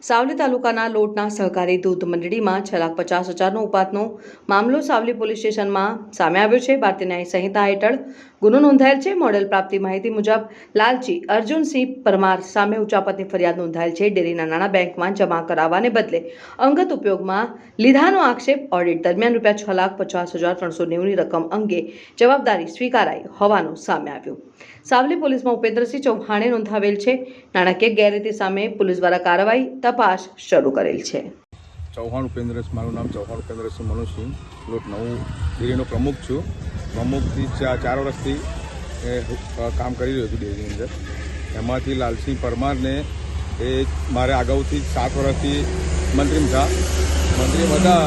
સાવલી તાલુકાના લોટના સહકારી દૂધ મંડળીમાં 6,50,000નો ઉપાતનો મામલો સાવલી પોલીસ સ્ટેશનમાં સામે આવ્યો છે। ભારતીય ન્યાય સંહિતા હેઠળ ગુનો નોંધાયેલ છે। મોડેલ પ્રાપ્તિ માહિતી મુજબ લાલજી અર્જુનસિંહ પરમાર સામે ઉચાપતની ફરિયાદ નોંધાયેલ છે। ડેરીના નાણાં બેંકમાં જમા કરાવવાને બદલે અંગત ઉપયોગમાં લીધાનો આક્ષેપ। ઓડિટ દરમિયાન ₹6,50,390ની રકમ અંગે જવાબદારી સ્વીકારાઈ હોવાનું સામે આવ્યું। સાવલી પોલીસમાં ઉપેન્દ્રસિંહ ચૌહાણે નોંધાવેલ છે। નાણાકીય ગેરરીતિ સામે પોલીસ દ્વારા કાર્યવાહી તપાસ શરૂ કરેલ છે। ચૌહાણ ઉપેન્દ્ર, મારું નામ ચૌહાણ ઉપેન્દ્રસિંહ મનુસિંહ, લોટ 9 ડેરીનો પ્રમુખ છું। પ્રમુખથી 4 વર્ષથી કામ કરી રહ્યો છું ડેરીની અંદર। એમાંથી લાલસિંહ પરમારને મારે અગાઉથી 7 વર્ષથી મંત્રીમાં હતા। મંત્રીમાં હતા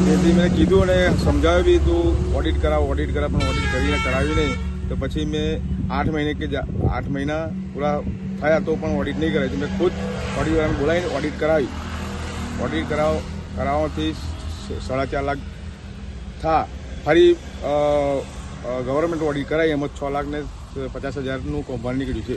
તેથી મેં કીધું અને સમજાવ્યું બી તું ઓડિટ કરાવ પણ ઓડિટ કરીને કરાવ્યું નહીં। તો પછી મેં 8 મહિના પૂરા થયા તો પણ ઓડિટ નહીં કરાવી, તો મેં ખુદ ઓડિટવાળાને બોલાવીને ઓડિટ કરાવી। ઓડિટ કરાવવાથી 4.5 લાખ થા। ફરી ગવર્મેન્ટ ઓડિટ કરાવી, એમાં 6,50,000નું કૌભાંડ નીકળ્યું છે।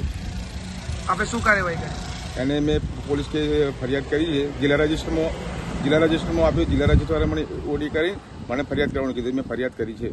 આપણે શું કાર્યવાહી કરી? એને મેં પોલીસ કે ફરિયાદ કરી છે। જિલ્લા રજિસ્ટરમાં આપ્યું। જિલ્લા રજિસ્ટરે મને ઓડી કરી મને ફરિયાદ કરવાનું કીધું, મેં ફરિયાદ કરી છે।